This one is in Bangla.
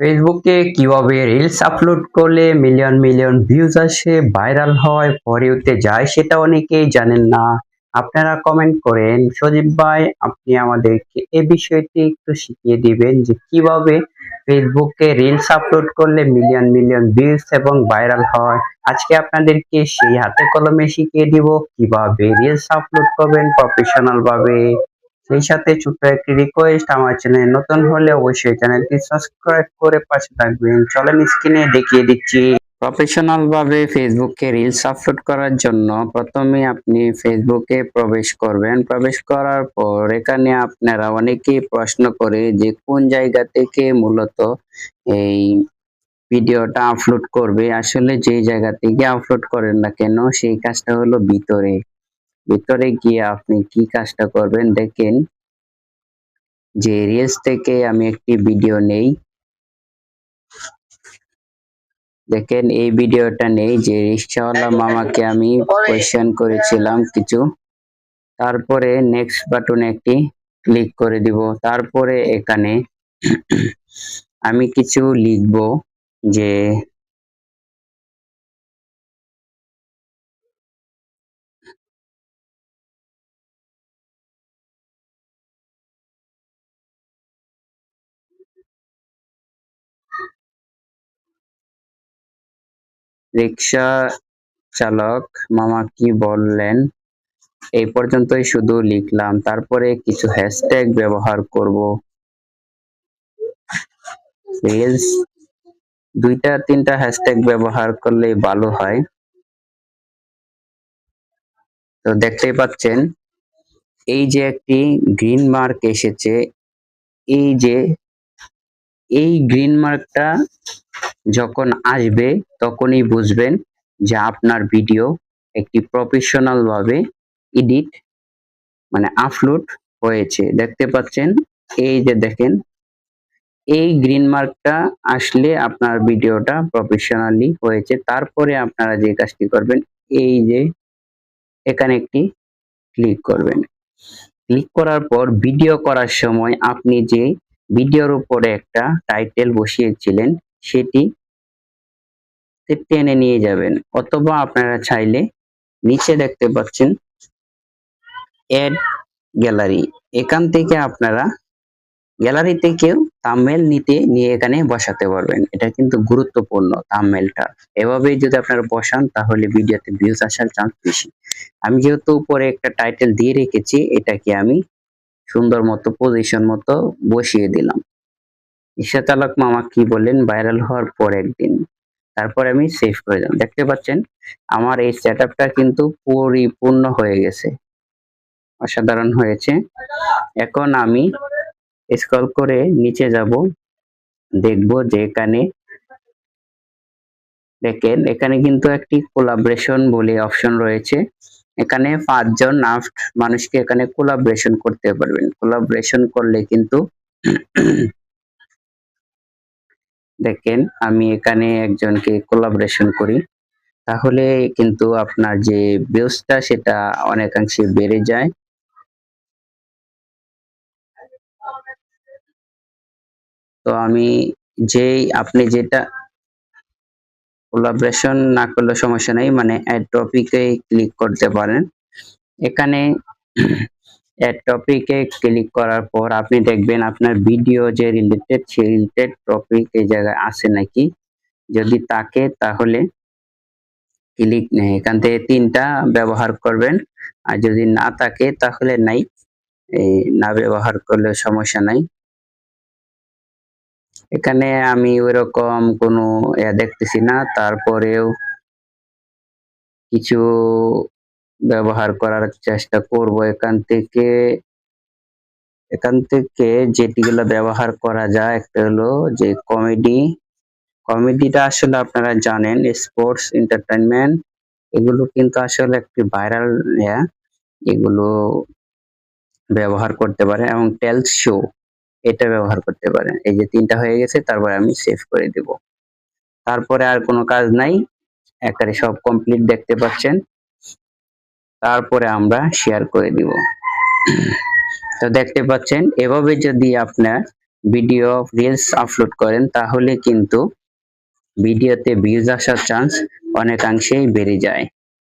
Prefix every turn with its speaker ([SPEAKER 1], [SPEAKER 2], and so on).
[SPEAKER 1] ফেসবুকে কিভাবে রিলস আপলোড করলে মিলিয়ন মিলিয়ন ভিউজ আসে, ভাইরাল হয়, ফর ইউতে যায় সেটা অনেকেই জানেন না। আপনারা কমেন্ট করেন, সজীব ভাই আপনি আমাদেরকে এই বিষয়টি একটু শিখিয়ে দিবেন যে কিভাবে ফেসবুকে রিলস আপলোড করলে মিলিয়ন মিলিয়ন ভিউজ এবং ভাইরাল হয়। আজকে আপনাদেরকে সেই হাতে কলমে শিখিয়ে দিব কিভাবে রিলস আপলোড করবেন প্রফেশনাল ভাবে। সেই সাথে ছোট্ট একটি রিকোয়েস্ট, আমার চ্যানেল নতুন হলে অবশ্যই চ্যানেলটি সাবস্ক্রাইব করে পাশে থাকবেন। চলেন স্ক্রিনে দেখিয়ে দিচ্ছি। প্রফেশনাল ভাবে ফেসবুকে রিলস আপলোড করার জন্য প্রথমে আপনি ফেসবুকে প্রবেশ করবেন। প্রবেশ করার পর এখানে আপনারা অনেকেই প্রশ্ন করে যে কোন জায়গা থেকে মূলত এই ভিডিওটা আপলোড করবে। আসলে যে জায়গা থেকে আপলোড করেন না কেন সেই কাজটা হলো ভিতরে। ভিতরে গিয়ে আপনি কি কাজটা করবেন দেখেন, যে রিলস থেকে আমি একটি ভিডিও নেই। দেখেন এই ভিডিওটা নেই, যে রিক্সাওয়ালা মামাকে আমি কোয়েশ্চেন করেছিলাম কিছু। তারপরে নেক্সট বাটনে একটি ক্লিক করে দিব। তারপরে এখানে আমি কিছু লিখব, যে রিক্সা চালক মামা কি বললেন, এই পর্যন্তই শুধু লিখলাম। তারপরে কিছু হ্যাশট্যাগ ব্যবহার করব। রিলস দুইটা তিনটা হ্যাশট্যাগ ব্যবহার করলে ভালো হয়। তো দেখতেই পাচ্ছেন এই যে একটি গ্রিন মার্ক এসেছে, এই যে এই গ্রিন মার্কটা যখন আসবে তখনই বুঝবেন যে আপনার ভিডিও একটি প্রফেশনাল ভাবে এডিট আপলোড হয়েছে। দেখতে পাচ্ছেন এই যে দেখেন, এই গ্রিন মার্কটা আসলে আপনার ভিডিওটা প্রফেশনালি হয়েছে। তারপরে আপনারা যে কাজটি করবেন, এই যে এখানে একটি ক্লিক করবেন। ক্লিক করার পর ভিডিও করার সময় আপনি যে ভিডিওর উপরে একটা টাইটেল বসিয়েছিলেন সেটি টেনে নিয়ে যাবেন, অথবা আপনারা চাইলে নিচে দেখতে পাচ্ছেন অ্যাড গ্যালারি, এখান থেকে আপনারা গ্যালারি থেকেও থাম্বনেল নিয়ে এখানে বসাতে পারবেন। এটা কিন্তু গুরুত্বপূর্ণ থাম্বনেলটা। এভাবেই যদি আপনারা বসান তাহলে ভিডিওতে ভিউজ আসার চান্স বেশি। আমি যেহেতু উপরে একটা টাইটেল দিয়ে রেখেছি, এটাকে আমি সুন্দর মতো পজিশন মতো বসিয়ে দিলাম। রিক্সা চালক মামা কি বললেন ভাইরাল হওয়ার পর একদিন। তারপর আমি সেভ করে দিলাম। দেখতে পাচ্ছেন আমার এই সেটআপটা কিন্তু পরিপূর্ণ হয়ে গেছে, অসাধারণ হয়েছে। এখন আমি স্ক্রল করে নিচে যাব, দেখব যে এখানে দেখেন এখানে কিন্তু একটি কোলাবরেশন বলে অপশন রয়েছে। এখানে 5 জন মানুষকে এখানে কোলাবরেশন করতে পারবেন। কোলাবরেশন করলে কিন্তু দেখেন আমি এখানে একজনকে কোলাবরেশন করি, তাহলে কিন্তু আপনার যে ভিউজটা সেটা অনেকাংশে বেড়ে যায়। তো আমি যেই আপনি যেটা কোলাবরেশন না করলে সমস্যা নাই, অ্যাড টপিকে ক্লিক করতে পারেন। এখানে অ্যাড টপিকে ক্লিক করার পর আপনি দেখবেন আপনার ভিডিও যে রিলেটেড সেই রিলেটেড টপিক এই জায়গায় আছে নাকি। যদি থাকে তাহলে ক্লিক নেই, এখান থেকে 3টা ব্যবহার করবেন। আর যদি না থাকে তাহলে নাই, এই না ব্যবহার করলে সমস্যা নাই। এখানে আমি ওইরকম কোনো দেখতেছি না, তারপরেও কিছু ব্যবহার করার চেষ্টা করব। এখান থেকে যেটিগুলো ব্যবহার করা যায়, একটা হলো যে কমেডিটা আসলে আপনারা জানেন স্পোর্টস এন্টারটেইনমেন্ট, এগুলো কিন্তু আসলে একটি ভাইরাল, এগুলো ব্যবহার করতে পারেন, এবং টেলস শো এটা ব্যবহার করতে পারেন। এই যে 3টা হয়ে গেছে, তারপরে আমি সেভ করে দেব। তারপরে আর কোনো কাজ নাই, একেবারে সব কমপ্লিট দেখতে পাচ্ছেন। তারপরে আমরা শেয়ার করে দিব। তো দেখতে পাচ্ছেন এভাবে যদি আপনার ভিডিও রিলস আপলোড করেন তাহলে কিন্তু ভিডিওতে ভিউজ আসার চান্স অনেকাংশেই বেড়ে যায়।